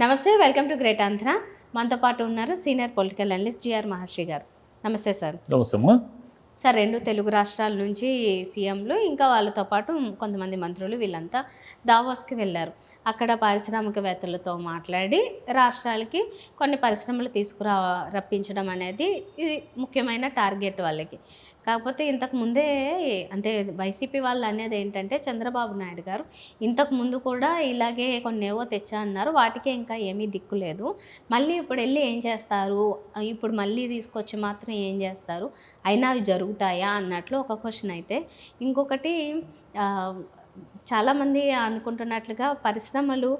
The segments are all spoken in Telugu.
నమస్తే, వెల్కమ్ టు గ్రేట్ ఆంధ్ర. మనతో పాటు ఉన్నారు సీనియర్ పొలిటికల్ అనలిస్ట్ జిఆర్ మహర్షి గారు. నమస్తే సార్. నమస్తే అమ్మా. సార్, 2 తెలుగు రాష్ట్రాల నుంచి సీఎంలు ఇంకా వాళ్ళతో పాటు కొంతమంది మంత్రులు వీళ్ళంతా దావోస్కి వెళ్ళారు. అక్కడ పారిశ్రామికవేత్తలతో మాట్లాడి రాష్ట్రాలకి కొన్ని పరిశ్రమలు రప్పించడం అనేది ఇది ముఖ్యమైన టార్గెట్ వాళ్ళకి. కాకపోతే ఇంతకు ముందే అంటే వైసీపీ వాళ్ళు అనేది ఏంటంటే చంద్రబాబు నాయుడు గారు ఇంతకు ముందు కూడా ఇలాగే కొన్నేవో తెచ్చా అన్నారు. వాటికే ఇంకా ఏమీ దిక్కు లేదు. మళ్ళీ ఇప్పుడు వెళ్ళి ఏం చేస్తారు? ఇప్పుడు మళ్ళీ తీసుకొచ్చి మాత్రం ఏం చేస్తారు? అయినా అవి జరుగుతాయా అన్నట్లు ఒక క్వశ్చన్ అయితే. ఇంకొకటి చాలామంది అనుకుంటున్నట్లుగా పరిశ్రమలు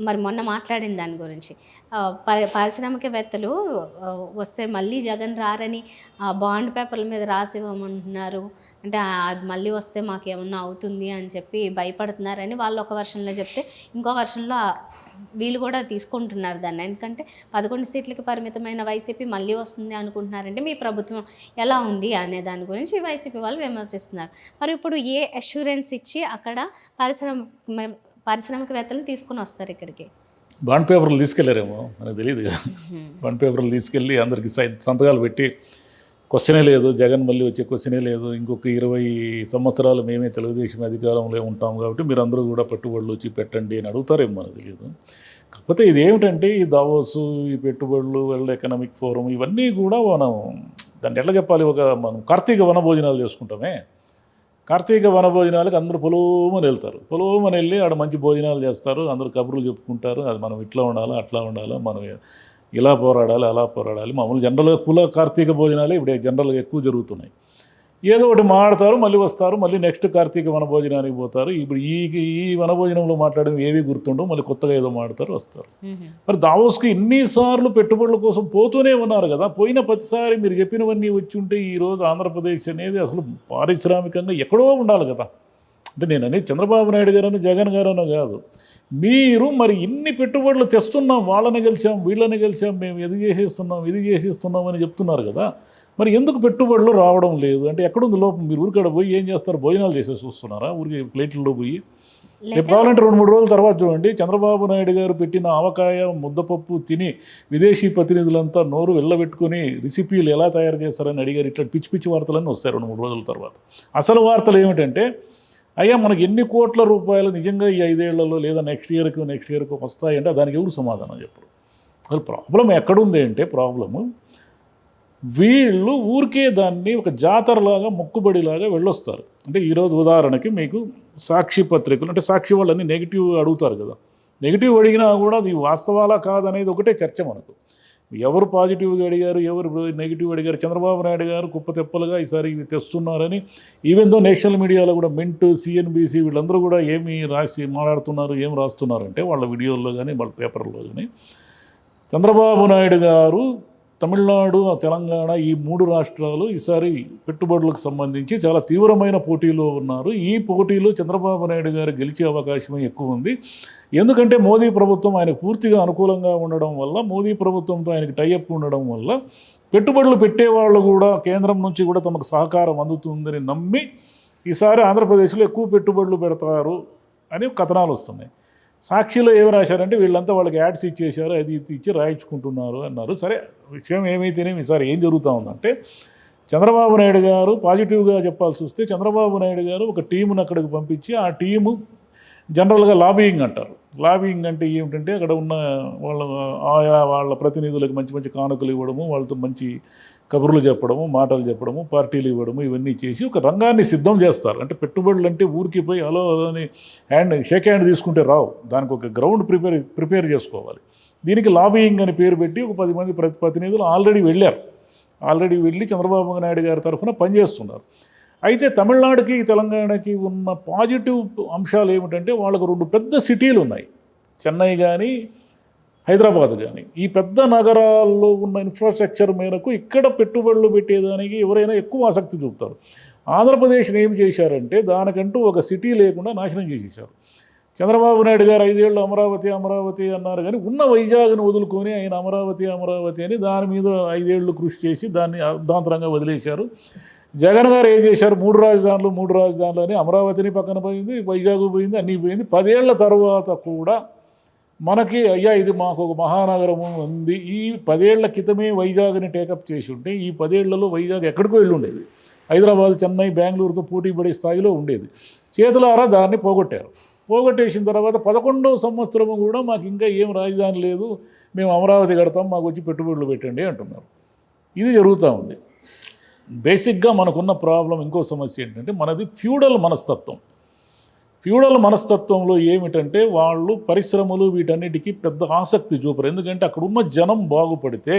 మరి మొన్న మాట్లాడిన దాని గురించి పారిశ్రామికవేత్తలు వస్తే మళ్ళీ జగన్ రారని బాండ్ పేపర్ల మీద రాసి ఇవ్వమంటున్నారు. అంటే అది మళ్ళీ వస్తే మాకేమన్నా అవుతుంది అని చెప్పి భయపడుతున్నారని వాళ్ళు ఒక వర్షన్లో చెప్తే, ఇంకో వర్షన్లో వీళ్ళు కూడా తీసుకుంటున్నారు దాన్ని. ఎందుకంటే 11 సీట్లకి పరిమితమైన వైసీపీ మళ్ళీ వస్తుంది అనుకుంటున్నారంటే మీ ప్రభుత్వం ఎలా ఉంది అనే దాని గురించి వైసీపీ వాళ్ళు విమర్శిస్తున్నారు. మరి ఇప్పుడు ఏ అష్యూరెన్స్ ఇచ్చి అక్కడ పారిశ్రామికవేత్తలను తీసుకుని వస్తారు ఇక్కడికి? బాండ్ పేపర్లు తీసుకెళ్లారేమో మనకు తెలియదు కదా. బాండ్ పేపర్లు తీసుకెళ్ళి అందరికి సంతకాలు పెట్టి క్వశ్చనే లేదు, జగన్ మళ్ళీ వచ్చే క్వశ్చనే లేదు, ఇంకొక 20 సంవత్సరాలు మేమే తెలుగుదేశం అధికారంలో ఉంటాం కాబట్టి మీరు అందరూ కూడా పెట్టుబడులు వచ్చి పెట్టండి అని అడుగుతారేమో మనకు తెలియదు. కాకపోతే ఇది ఏమిటంటే ఈ దావోసు, ఈ పెట్టుబడులు, వరల్డ్ ఎకనామిక్ ఫోరం ఇవన్నీ కూడా మనం దాన్ని ఎట్లా చెప్పాలి, మనం కార్తీక వనభోజనాలు చేసుకుంటామే. కార్తీక వనభోజనాలకు అందరూ పొలోమని వెళ్తారు. పొలోమని వెళ్ళి ఆడ మంచి భోజనాలు చేస్తారు, అందరూ కబుర్లు చెప్పుకుంటారు. అది మనం ఇట్లా ఉండాలా, అట్లా ఉండాలా, మనం ఇలా పోరాడాలి, అలా పోరాడాలి. మామూలు జనరల్గా కుల కార్తీక భోజనాలే ఇప్పుడు జనరల్గా ఎక్కువ జరుగుతున్నాయి. ఏదో ఒకటి మాట్లాడతారు, మళ్ళీ వస్తారు, మళ్ళీ నెక్స్ట్ కార్తీక వనభోజనానికి పోతారు. ఇప్పుడు ఈ వనభోజనంలో మాట్లాడినవి ఏవి గుర్తుండవు, మళ్ళీ కొత్తగా ఏదో మాట్లాడతారు, వస్తారు. మరి దావోస్కి ఎన్నిసార్లు పెట్టుబడుల కోసం పోతూనే ఉన్నారు కదా. పోయిన ప్రతిసారి మీరు చెప్పినవన్నీ వచ్చి ఉంటే ఈరోజు ఆంధ్రప్రదేశ్ అనేది అసలు పారిశ్రామికంగా ఎక్కడో ఉండాలి కదా. అంటే నేను అనేది చంద్రబాబు నాయుడు గారని జగన్ గారనో కాదు, మీరు మరి ఇన్ని పెట్టుబడులు తెస్తున్నాం, వాళ్ళని గెలిచాం, వీళ్ళని గెలిచాం, మేము ఇది చేసేస్తున్నాం అని చెప్తున్నారు కదా. మరి ఎందుకు పెట్టుబడులు రావడం లేదు అంటే ఎక్కడుంది లోపం? మీరు ఊరికాడ పోయి ఏం చేస్తారు? భోజనాలు చేసేసి వస్తున్నారా ఊరికి ప్లేట్లలో పోయి? రేపు కావాలంటే 2-3 రోజుల తర్వాత చూడండి, చంద్రబాబు నాయుడు గారు పెట్టిన ఆవకాయ ముద్దపప్పు తిని విదేశీ ప్రతినిధులంతా నోరు వెళ్ళబెట్టుకుని రెసిపీలు ఎలా తయారు చేస్తారని అడిగారు. ఇట్లా పిచ్చి పిచ్చి వార్తలన్నీ వస్తాయి 2-3 రోజుల తర్వాత. అసలు వార్తలు ఏమిటంటే, అయ్యా మనకి ఎన్ని కోట్ల రూపాయలు నిజంగా ఈ 5 ఏళ్లలో లేదా నెక్స్ట్ ఇయర్కి వస్తాయంటే దానికి ఎవరు సమాధానం చెప్పరు. అసలు ప్రాబ్లం ఎక్కడుంది అంటే, ప్రాబ్లము వీళ్ళు ఊరికే దాన్ని ఒక జాతరలాగా మొక్కుబడిలాగా వెళ్ళొస్తారు. అంటే ఈరోజు ఉదాహరణకి మీకు సాక్షి పత్రికలు, అంటే సాక్షి వాళ్ళని నెగిటివ్ అడుగుతారు కదా. నెగిటివ్ అడిగినా కూడా అది వాస్తవాలా కాదనేది ఒకటే చర్చ మనకు. ఎవరు పాజిటివ్గా అడిగారు, ఎవరు నెగిటివ్ అడిగారు? చంద్రబాబు నాయుడు గారు కుప్పతెప్పలుగా ఈసారి ఇవి తెస్తున్నారని ఈవెన్ దో నేషనల్ మీడియాలో కూడా మింట్, సిఎన్బిసి వీళ్ళందరూ కూడా ఏమి రాసి మాట్లాడుతున్నారు, ఏం రాస్తున్నారంటే వాళ్ళ వీడియోల్లో కానీ వాళ్ళ పేపర్లో కానీ చంద్రబాబు నాయుడు గారు తమిళనాడు, తెలంగాణ ఈ 3 రాష్ట్రాలు ఈసారి పెట్టుబడులకు సంబంధించి చాలా తీవ్రమైన పోటీలో ఉన్నారు. ఈ పోటీలో చంద్రబాబు నాయుడు గారు గెలిచే అవకాశం ఎక్కువ ఉంది. ఎందుకంటే మోదీ ప్రభుత్వం ఆయనకు పూర్తిగా అనుకూలంగా ఉండడం వల్ల, మోదీ ప్రభుత్వంతో ఆయనకు టైఅప్ ఉండడం వల్ల పెట్టుబడులు పెట్టేవాళ్ళు కూడా కేంద్రం నుంచి కూడా తమకు సహకారం అందుతుందని నమ్మి ఈసారి ఆంధ్రప్రదేశ్లో ఎక్కువ పెట్టుబడులు పెడతారు అని కథనాలు వస్తున్నాయి. సాక్షిలో ఏమి రాశారంటే వీళ్ళంతా వాళ్ళకి యాడ్స్ ఇచ్చేశారు, అది ఇచ్చి రాయించుకుంటున్నారు అన్నారు. సరే, విషయం ఏమైతేనే ఈసారి ఏం జరుగుతూ ఉందంటే, చంద్రబాబు నాయుడు గారు పాజిటివ్గా చెప్పాల్సి వస్తే చంద్రబాబు నాయుడు గారు ఒక టీమును అక్కడికి పంపించి, ఆ టీము జనరల్గా లాబియింగ్ అంటారు. లాబియింగ్ అంటే ఏమిటంటే అక్కడ ఉన్న వాళ్ళ ప్రతినిధులకు మంచి మంచి కానుకలు ఇవ్వడము, వాళ్ళతో మంచి కబుర్లు చెప్పడము, మాటలు చెప్పడము, పార్టీలు ఇవ్వడము, ఇవన్నీ చేసి ఒక రంగాన్ని సిద్ధం చేస్తారు. అంటే పెట్టుబడులు అంటే ఊరికి పోయి హలో అని షేక్ హ్యాండ్ తీసుకుంటే రావు, దానికి ఒక గ్రౌండ్ ప్రిపేర్ చేసుకోవాలి. దీనికి లాబియింగ్ అని పేరు పెట్టి ఒక 10 మంది ప్రతినిధులు ఆల్రెడీ వెళ్ళి చంద్రబాబు నాయుడు గారి తరఫున పనిచేస్తున్నారు. అయితే తమిళనాడుకి, తెలంగాణకి ఉన్న పాజిటివ్ అంశాలు ఏమిటంటే వాళ్ళకు 2 పెద్ద సిటీలు ఉన్నాయి, చెన్నై కానీ హైదరాబాద్ కానీ. ఈ పెద్ద నగరాల్లో ఉన్న ఇన్ఫ్రాస్ట్రక్చర్ మేరకు ఇక్కడ పెట్టుబడులు పెట్టేదానికి ఎవరైనా ఎక్కువ ఆసక్తి చూపుతారు. ఆంధ్రప్రదేశ్ని ఏం చేశారంటే దానికంటూ ఒక సిటీ లేకుండా నాశనం చేసేసారు. చంద్రబాబు నాయుడు గారు 5 ఏళ్ళు అమరావతి అన్నారు, కానీ ఉన్న వైజాగ్ను వదులుకొని ఆయన అమరావతి అని దాని మీద 5 ఏళ్ళు కృషి చేసి దాన్ని అర్ధాంతరంగా వదిలేశారు. జగన్ గారు ఏం చేశారు? 3 రాజధానులు అని అమరావతిని పక్కన పోయింది, వైజాగ్ పోయింది, అన్నీ పోయింది. 10 ఏళ్ల తర్వాత కూడా మనకి అయ్యా ఇది మాకు ఒక మహానగరము ఉంది, ఈ 10 ఏళ్ల క్రితమే వైజాగ్ని టేకప్ చేసి ఉంటే ఈ 10 ఏళ్లలో వైజాగ్ ఎక్కడికో వెళ్ళి ఉండేది, హైదరాబాద్, చెన్నై, బెంగళూరుతో పోటీ పడే స్థాయిలో ఉండేది. చేతులారా దాన్ని పోగొట్టారు. పోగొట్టేసిన తర్వాత 11వ సంవత్సరము కూడా మాకు ఇంకా ఏం రాజధాని లేదు, మేము అమరావతి కడతాం, మాకు వచ్చి పెట్టుబడులు పెట్టండి అంటున్నారు. ఇది జరుగుతూ ఉంది. బేసిక్గా మనకున్న ప్రాబ్లం, ఇంకో సమస్య ఏంటంటే మనది ఫ్యూడల్ మనస్తత్వం. ఫ్యూడల్ మనస్తత్వంలో ఏమిటంటే వాళ్ళు పరిశ్రమలు వీటన్నిటికీ పెద్ద ఆసక్తి చూపరు. ఎందుకంటే అక్కడున్న జనం బాగుపడితే,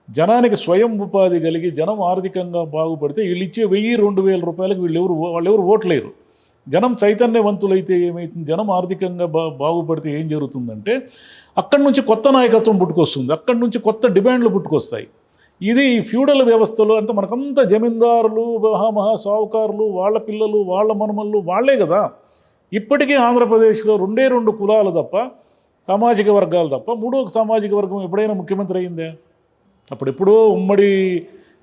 జనానికి స్వయం ఉపాధి కలిగి జనం ఆర్థికంగా బాగుపడితే వీళ్ళు ఇచ్చే 1000-2000 రూపాయలకు వాళ్ళెవరు ఓట్లేరు. జనం చైతన్యవంతులైతే ఏమవుతుంది, జనం ఆర్థికంగా బాగుపడితే ఏం జరుగుతుందంటే అక్కడి నుంచి కొత్త నాయకత్వం పుట్టుకొస్తుంది, అక్కడి నుంచి కొత్త డిమాండ్లు పుట్టుకొస్తాయి. ఇది ఫ్యూడల్ వ్యవస్థలో అంటే మనకంతా జమీందారులు, మహా సావుకారులు, వాళ్ళ పిల్లలు, వాళ్ళ మనమళ్ళు వాళ్ళే కదా. ఇప్పటికీ ఆంధ్రప్రదేశ్లో 2 కులాలు తప్ప, సామాజిక వర్గాలు తప్ప, 3వ సామాజిక వర్గం ఎప్పుడైనా ముఖ్యమంత్రి అయిందే? అప్పుడెప్పుడో ఉమ్మడి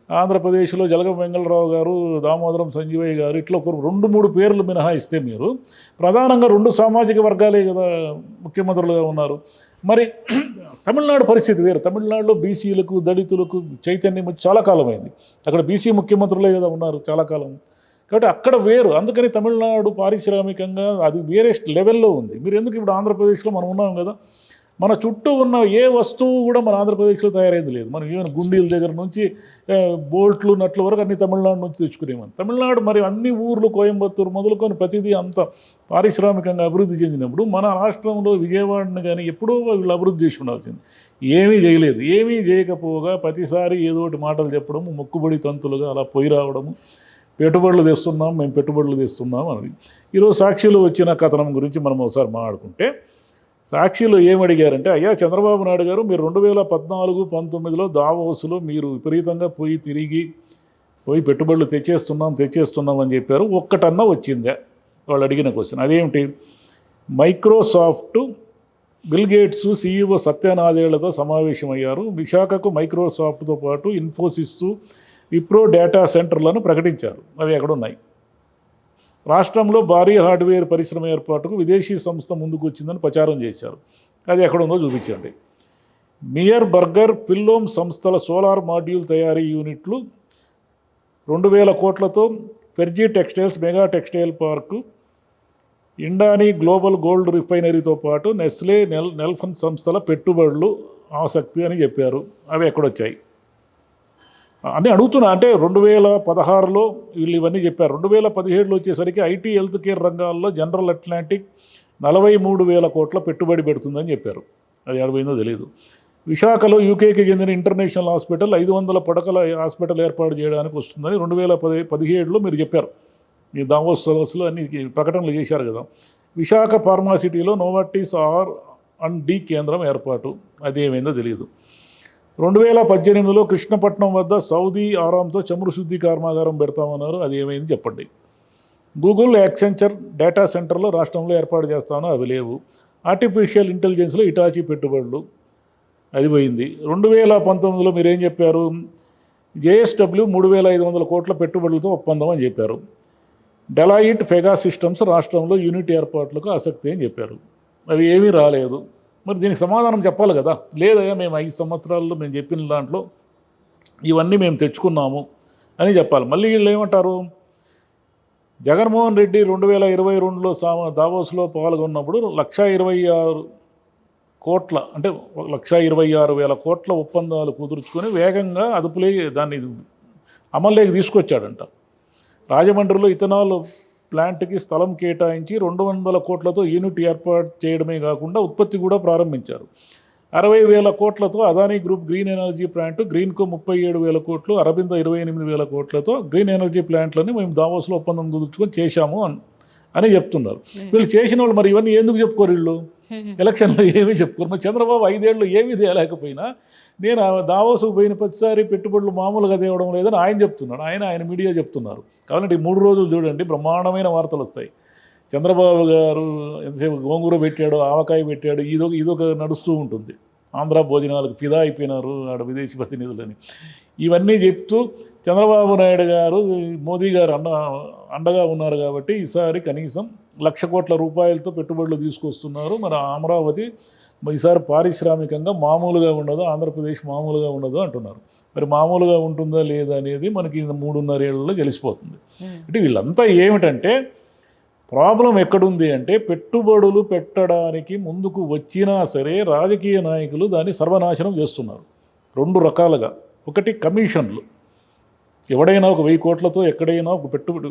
ఆంధ్రప్రదేశ్లో జలగం వెంగళరావు గారు, దామోదరం సంజీవయ్య గారు, ఇట్లా ఒక 2-3 పేర్లు మినహాయిస్తే మీరు ప్రధానంగా 2 సామాజిక వర్గాలే కదా ముఖ్యమంత్రులుగా ఉన్నారు. మరి తమిళనాడు పరిస్థితి వేరు. తమిళనాడులో బీసీలకు, దళితులకు చైతన్యం చాలా కాలమైంది. అక్కడ బీసీ ముఖ్యమంత్రులే కదా ఉన్నారు చాలా కాలం. కాబట్టి అక్కడ వేరు. అందుకని తమిళనాడు పారిశ్రామికంగా అది వేరే లెవెల్లో ఉంది. మీరు ఎందుకు ఇప్పుడు ఆంధ్రప్రదేశ్లో మనం ఉన్నాం కదా, మన చుట్టూ ఉన్న ఏ వస్తువు కూడా మన ఆంధ్రప్రదేశ్లో తయారైంది లేదు. మనం ఈవెన్ గుండీల దగ్గర నుంచి బోల్ట్లు, నట్ల వరకు అన్ని తమిళనాడు నుంచి తెచ్చుకునేమని. తమిళనాడు మరి అన్ని ఊర్లు, కోయంబత్తూరు మొదలుకొని ప్రతిదీ అంత పారిశ్రామికంగా అభివృద్ధి చెందినప్పుడు మన రాష్ట్రంలో విజయవాడని కానీ ఎప్పుడో వీళ్ళు అభివృద్ధి చేసి ఉండాల్సింది. ఏమీ చేయలేదు. ఏమీ చేయకపోగా ప్రతిసారి ఏదో ఒకటి మాటలు చెప్పడము, మొక్కుబడి తంతులుగా అలా పోయి రావడము, పెట్టుబడులు తెస్తున్నాం, మేము పెట్టుబడులు తెస్తున్నాం అని. ఈరోజు సాక్షిలో వచ్చిన కథనం గురించి మనం ఒకసారి మాట్లాడుకుంటే, సాక్షిలో ఏమడిగారంటే, అయ్యా చంద్రబాబు నాయుడు గారు, మీరు 2014-19లో దావోస్లో మీరు విపరీతంగా పోయి పెట్టుబడులు తెచ్చేస్తున్నాం అని చెప్పారు. ఒక్కటన్నా వచ్చిందా? వాళ్ళు అడిగిన క్వశ్చన్ అదేమిటి? మైక్రోసాఫ్ట్ బిల్ గేట్స్ CEO సత్యనాదేళ్లతో సమావేశమయ్యారు. విశాఖకు మైక్రోసాఫ్ట్తో పాటు ఇన్ఫోసిస్, విప్రో డేటా సెంటర్లను ప్రకటించారు. అవి ఎక్కడున్నాయి? రాష్ట్రంలో భారీ హార్డ్వేర్ పరిశ్రమ ఏర్పాటుకు విదేశీ సంస్థ ముందుకు వచ్చిందని ప్రచారం చేశారు. అది ఎక్కడుందో చూపించండి. మియర్ బర్గర్, పిల్లోమ్ సంస్థల సోలార్ మాడ్యూల్ తయారీ యూనిట్లు 2000 కోట్లతో ఫెర్జీ టెక్స్టైల్స్ మెగా టెక్స్టైల్ పార్కు, ఇండానీ గ్లోబల్ గోల్డ్ రిఫైనరీతో పాటు నెస్లే, నెల్ఫన్ సంస్థల పెట్టుబడులు ఆసక్తి అని చెప్పారు. అవి ఎక్కడొచ్చాయి అని అడుగుతున్నా. అంటే 2016లో వీళ్ళు ఇవన్నీ చెప్పారు. 2017లో వచ్చేసరికి ఐటీ, హెల్త్ కేర్ రంగాల్లో జనరల్ అట్లాంటిక్ 43,000 కోట్ల పెట్టుబడి పెడుతుందని చెప్పారు. అది ఎడబోయిందో తెలియదు. విశాఖలో యూకేకి చెందిన ఇంటర్నేషనల్ హాస్పిటల్ 500 పడకల హాస్పిటల్ ఏర్పాటు చేయడానికి వస్తుందని 2017లో మీరు చెప్పారు. మీ దావోస్ సదస్సులో అన్ని ప్రకటనలు చేశారు కదా. విశాఖ ఫార్మాసిటీలో నోవార్టిస్ R&D కేంద్రం ఏర్పాటు, అదేమైందో తెలియదు. 2018లో కృష్ణపట్నం వద్ద సౌదీ ఆరామ్తో చమురు శుద్ధి కర్మాగారం పెడతామన్నారు. అది ఏమైంది చెప్పండి. గూగుల్, యాక్సెంచర్ డేటా సెంటర్లో రాష్ట్రంలో ఏర్పాటు చేస్తామో అవి లేవు. ఆర్టిఫిషియల్ ఇంటెలిజెన్స్లో ఇటాచీ పెట్టుబడులు, అది పోయింది. 2019లో మీరేం చెప్పారు? JSW 3,500 కోట్ల పెట్టుబడులతో ఒప్పందం అని చెప్పారు. డెలాయిట్, ఫెగా సిస్టమ్స్ రాష్ట్రంలో యూనిట్ ఏర్పాట్లకు ఆసక్తి అని చెప్పారు. అవి ఏమీ రాలేదు. మరి దీనికి సమాధానం చెప్పాలి కదా. లేదయ్యా మేము 5 సంవత్సరాల్లో మేము చెప్పిన దాంట్లో ఇవన్నీ మేము తెచ్చుకున్నాము అని చెప్పాలి. మళ్ళీ వీళ్ళు ఏమంటారు? జగన్మోహన్ రెడ్డి 2022లో దావోస్లో పాల్గొన్నప్పుడు 126 కోట్ల అంటే 126,000 కోట్ల ఒప్పందాలు కుదుర్చుకొని వేగంగా అదుపులే దాన్ని అమల్లోకి తీసుకొచ్చాడంట. రాజమండ్రిలో ఇథనాల్ ప్లాంట్కి స్థలం కేటాయించి 200 కోట్లతో యూనిట్ ఏర్పాటు చేయడమే కాకుండా ఉత్పత్తి కూడా ప్రారంభించారు. 60,000 కోట్లతో Adani group green energy plant, Greenko 37,000 కోట్లు, అరబింద 28,000 కోట్లతో గ్రీన్ ఎనర్జీ ప్లాంట్లని మేము దావోస్లో ఒప్పందం కుదుర్చుకొని చేశాము అని చెప్తున్నారు. వీళ్ళు చేసిన వాళ్ళు మరి ఇవన్నీ ఎందుకు చెప్పుకోరు? వీళ్ళు ఎలక్షన్లో ఏమీ చెప్పుకోరు. మరి చంద్రబాబు 5 ఏళ్ళు ఏమీ తేలేకపోయినా నేను దావోసుకు పోయిన ప్రతిసారి పెట్టుబడులు మామూలుగా తేవడం లేదని ఆయన చెప్తున్నాడు. ఆయన మీడియా చెప్తున్నారు. కాబట్టి 3 రోజులు చూడండి, బ్రహ్మాండమైన వార్తలు వస్తాయి. చంద్రబాబు గారు ఎంతసేపు గోంగూర పెట్టాడు, ఆవకాయ పెట్టాడు, ఇదొక నడుస్తూ ఉంటుంది. ఆంధ్ర భోజనాలకు ఫిదా అయిపోయినారు ఆడ విదేశీ ప్రతినిధులని. ఇవన్నీ చెప్తూ చంద్రబాబు నాయుడు గారు, మోదీ గారు అండగా ఉన్నారు కాబట్టి ఈసారి కనీసం 1,00,000 కోట్ల రూపాయలతో పెట్టుబడులు తీసుకొస్తున్నారు. మరి అమరావతి ఈసారి పారిశ్రామికంగా మామూలుగా ఉండదు, ఆంధ్రప్రదేశ్ మామూలుగా ఉండదు అంటున్నారు. మరి మామూలుగా ఉంటుందా లేదా అనేది మనకి 3.5 ఏళ్లలో తెలిసిపోతుంది. అంటే వీళ్ళంతా ఏమిటంటే ప్రాబ్లం ఎక్కడుంది అంటే పెట్టుబడులు పెట్టడానికి ముందుకు వచ్చినా సరే రాజకీయ నాయకులు దాన్ని సర్వనాశనం చేస్తున్నారు 2 రకాలుగా. ఒకటి కమిషన్లు, ఎవడైనా ఒక 1000 కోట్లతో ఎక్కడైనా ఒక పెట్టుబడి,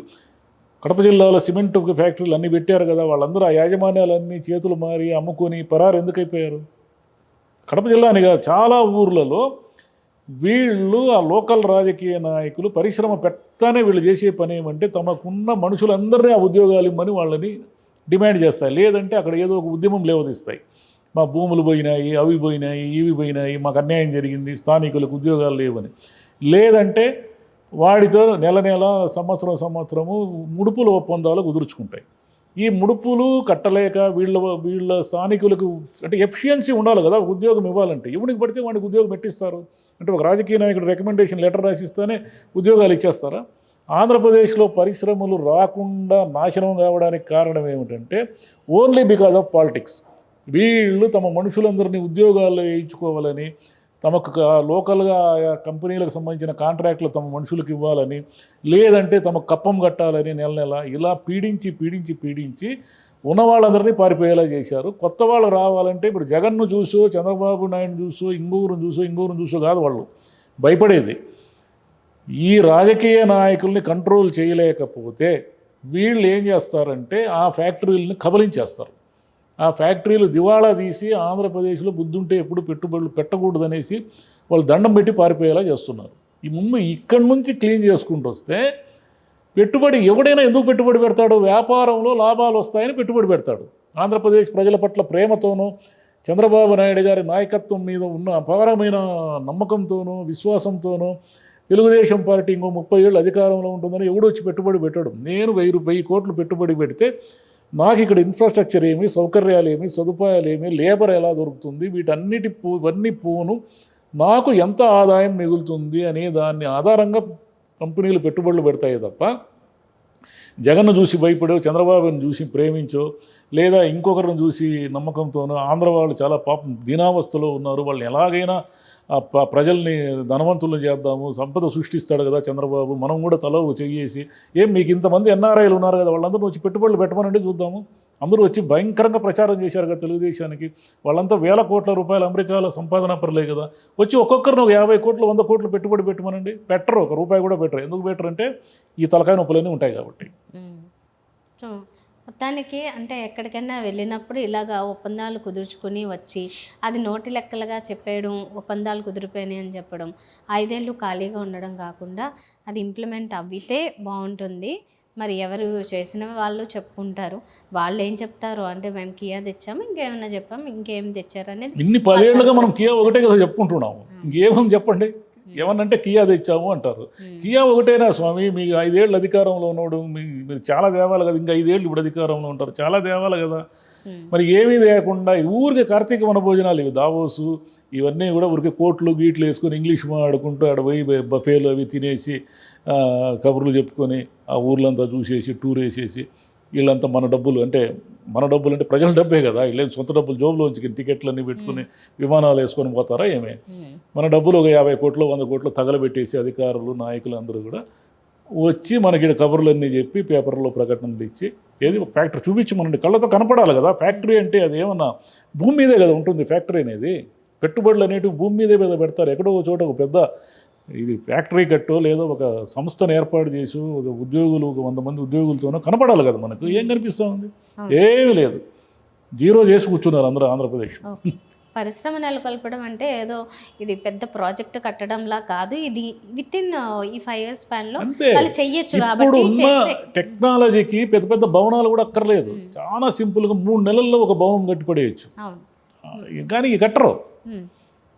కడప జిల్లాలో సిమెంట్ ఫ్యాక్టరీలు అన్నీ పెట్టారు కదా, వాళ్ళందరూ ఆ యాజమాన్యాలన్నీ చేతులు మారి అమ్ముకొని పరారు ఎందుకు అయిపోయారు? కడప జిల్లాని కాదు, చాలా ఊర్లలో వీళ్ళు ఆ లోకల్ రాజకీయ నాయకులు పరిశ్రమ పెట్టానే వీళ్ళు చేసే పని ఏమంటే తమకున్న మనుషులందరినీ ఆ ఉద్యోగాలు ఇమ్మని వాళ్ళని డిమాండ్ చేస్తాయి. లేదంటే అక్కడ ఏదో ఒక ఉద్యమం లేవదీస్తాయి. మా భూములు పోయినాయి, అవి పోయినాయి, ఇవి పోయినాయి, మాకు అన్యాయం జరిగింది, స్థానికులకు ఉద్యోగాలు లేవని. లేదంటే వాడితో నెల నెల సంవత్సరము ముడుపుల ఒప్పందాలు కుదుర్చుకుంటాయి. ఈ ముడుపులు కట్టలేక వీళ్ళ స్థానికులకు అంటే ఎఫిషియన్సీ ఉండాలి కదా, ఉద్యోగం ఇవ్వాలంటే. ఎవరికి పడితే వాడికి ఉద్యోగం పెట్టిస్తారు అంటే ఒక రాజకీయ నాయకుడు రికమెండేషన్ లెటర్ రాసిస్తేనే ఉద్యోగాలు ఇచ్చేస్తారా? ఆంధ్రప్రదేశ్లో పరిశ్రమలు రాకుండా నాశనం కావడానికి కారణం ఏమిటంటే ఓన్లీ బికాజ్ ఆఫ్ పాలిటిక్స్. వీళ్ళు తమ మనుషులందరినీ ఉద్యోగాల్లో వేయించుకోవాలని, తమకు లోకల్గా కంపెనీలకు సంబంధించిన కాంట్రాక్టులు తమ మనుషులకు ఇవ్వాలని, లేదంటే తమకు కప్పం కట్టాలని నెల నెల ఇలా పీడించి ఉన్న వాళ్ళందరినీ పారిపోయేలా చేశారు. కొత్త వాళ్ళు రావాలంటే ఇప్పుడు జగన్ను చూసో, చంద్రబాబు నాయుడు చూసో, ఇంగూరును చూసో కాదు వాళ్ళు భయపడేది. ఈ రాజకీయ నాయకుల్ని కంట్రోల్ చేయలేకపోతే వీళ్ళు ఏం చేస్తారంటే ఆ ఫ్యాక్టరీలని కబలించేస్తారు. ఆ ఫ్యాక్టరీలు దివాళా తీసి ఆంధ్రప్రదేశ్లో బుద్ధుంటే ఎప్పుడు పెట్టుబడులు పెట్టకూడదనేసి వాళ్ళు దండం పెట్టి పారిపోయేలా చేస్తున్నారు. ఈ ముందు ఇక్కడి నుంచి క్లీన్ చేసుకుంటూ వస్తే పెట్టుబడి ఎవడైనా ఎందుకు పెట్టుబడి పెడతాడు? వ్యాపారంలో లాభాలు వస్తాయని పెట్టుబడి పెడతాడు. ఆంధ్రప్రదేశ్ ప్రజల పట్ల ప్రేమతోనూ, చంద్రబాబు నాయుడు గారి నాయకత్వం మీద ఉన్న అపారమైన నమ్మకంతోనూ, విశ్వాసంతోనూ తెలుగుదేశం పార్టీ ఇంకో 30 ఏళ్ళు అధికారంలో ఉంటుందని ఎవడు వచ్చి పెట్టుబడి పెట్టాడు. నేను 1000 కోట్లు పెట్టుబడి పెడితే నాకు ఇక్కడ ఇన్ఫ్రాస్ట్రక్చర్ ఏమి, సౌకర్యాలు ఏమి, సదుపాయాలు ఏమి, లేబర్ ఎలా దొరుకుతుంది, ఇవన్నీ పోను నాకు ఎంత ఆదాయం మిగులుతుంది అనే దాన్ని ఆధారంగా కంపెనీలు పెట్టుబడులు పెడతాయి తప్ప జగన్ను చూసి భయపడో, చంద్రబాబుని చూసి ప్రేమించో, లేదా ఇంకొకరిని చూసి నమ్మకంతోనో. ఆంధ్ర వాళ్ళు చాలా పాపం దీనావస్థలో ఉన్నారు, వాళ్ళని ఎలాగైనా ప్రజల్ని ధనవంతులను చేద్దాము, సంపద సృష్టిస్తాడు కదా చంద్రబాబు, మనం కూడా తల చెయ్యేసి మీకు ఇంతమంది ఎన్ఆర్ఐలు ఉన్నారు కదా, వాళ్ళందరూ వచ్చి పెట్టుబడులు పెట్టమనండి చూద్దాము. అందరూ వచ్చి భయంకరంగా ప్రచారం చేశారు కదా తెలుగుదేశానికి. వాళ్ళంతా 1000 కోట్ల రూపాయలు అమెరికాలో సంపాదన పరలే కదా, వచ్చి ఒక్కొక్కరిని ఒక 50 కోట్లు 100 కోట్లు పెట్టుబడి పెట్టమనండి. పెట్టరు, ₹1 కూడా పెట్టరు. ఎందుకు పెట్టరు అంటే ఈ తలకాయ నొప్పులన్నీ ఉంటాయి కాబట్టి. సో మొత్తానికి అంటే ఎక్కడికైనా వెళ్ళినప్పుడు ఇలాగా ఒప్పందాలు కుదుర్చుకొని వచ్చి అది నోటి లెక్కలుగా చెప్పేయడం, ఒప్పందాలు కుదిరిపోయినాయి అని చెప్పడం, 5 ఏళ్ళు ఖాళీగా ఉండడం కాకుండా అది ఇంప్లిమెంట్ అవ్వితే బాగుంటుంది. మరి ఎవరు చేసిన వాళ్ళు చెప్పుకుంటారు, వాళ్ళు ఏం చెప్తారు అంటే మేము కియా తెచ్చాము, ఇంకేమైనా చెప్పాము, ఇంకేం తెచ్చారు అనేది ఇన్ని 10 ఏళ్ళుగా మనం కియా ఒకటే కదా చెప్పుకుంటున్నాము. ఇంకేమని చెప్పండి, ఏమన్నంటే కియా తెచ్చాము అంటారు. కియా ఒకటేనా స్వామి? మీకు 5 ఏళ్ళు అధికారంలో ఉన్నాడు, మీరు చాలా దేవాలి కదా, ఇంకా 5 ఏళ్ళు ఇప్పుడు అధికారంలో ఉంటారు, చాలా దేవాలి కదా. మరి ఏమీ లేకుండా ఊరికి కార్తీక వనభోజనాలు, ఇవి దావోసు ఇవన్నీ కూడా ఊరికి కోట్లు గీట్లు వేసుకొని ఇంగ్లీష్ మాట్లాడుకుంటూ ఆడ పోయి బఫేలు అవి తినేసి కబుర్లు చెప్పుకొని ఆ ఊర్లంతా చూసేసి టూర్ వేసేసి వీళ్ళంతా మన డబ్బులు అంటే ప్రజల డబ్బే కదా, వీళ్ళేం సొంత డబ్బులు జోబులోంచి టికెట్లన్నీ పెట్టుకుని విమానాలు వేసుకొని పోతారా ఏమే? మన డబ్బులు ఒక 50 కోట్లు 100 కోట్లు తగలబెట్టేసి అధికారులు నాయకులు అందరూ కూడా వచ్చి మనకి కబుర్లన్నీ చెప్పి పేపర్లో ప్రకటనలు ఇచ్చి ఏది ఫ్యాక్టరీ చూపించి మన కళ్ళతో కనపడాలి కదా. ఫ్యాక్టరీ అంటే అది ఏమన్నా భూమి మీదే కదా ఉంటుంది ఫ్యాక్టరీ అనేది. పెట్టుబడులు అనేటివి భూమి మీదే మీద పెడతారు. ఎక్కడో ఒక చోట ఒక పెద్ద ఇది ఫ్యాక్టరీ కట్టో లేదో ఒక సంస్థను ఏర్పాటు చేసి ఒక ఉద్యోగులు ఒక 100 మంది ఉద్యోగులతోనో కనపడాలి కదా మనకు. ఏం కనిపిస్తూ ఉంది? ఏమీ లేదు, జీరో చేసి కూర్చున్నారు అందరూ ఆంధ్రప్రదేశ్. పరిశ్రమ నెలకొల్పడం అంటే ఏదో ఇది పెద్ద ప్రాజెక్ట్ కట్టడంలా కాదు, ఇది విత్ ఇన్ ఈ 5 years స్పాన్లో వాళ్ళు చెయ్యొచ్చు. ఇప్పుడు ఉన్న టెక్నాలజీకి పెద్ద పెద్ద భవనాలు కూడా అక్కర్లేదు, చాలా సింపుల్గా 3 నెలల్లో ఒక భవనం కట్టి పడేయచ్చు. కానీ కట్టరు.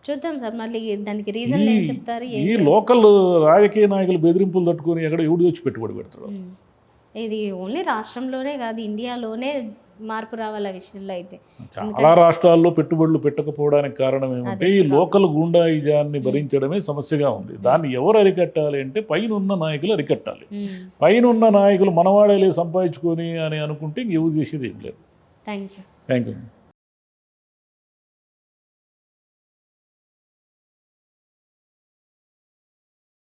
చూద్దాం సార్, మళ్ళీ దానికి రీజన్ ఏం చెప్తారు? ఈ లోకల్ రాజకీయ నాయకులు బెదిరింపులు తట్టుకొని ఎక్కడ ఎవడు వచ్చి పెట్టుబడి పెడతాడు? ఇది ఓన్లీ రాష్ట్రంలోనే కాదు, ఇండియాలోనే మార్పు రావాల విషయంలో అయితే. చాలా రాష్ట్రాల్లో పెట్టుబడులు పెట్టకపోవడానికి కారణం ఏమంటే ఈ లోకల్ గూండాయిజాన్ని భరించడమే సమస్యగా ఉంది. దాన్ని ఎవరు అరికట్టాలి అంటే పైన ఉన్న నాయకులు అరికట్టాలి. పైన ఉన్న నాయకులు మనవాడేలే సంపాదించుకొని అని అనుకుంటే ఎవరు చేసేది ఏం లేదు. Thank you.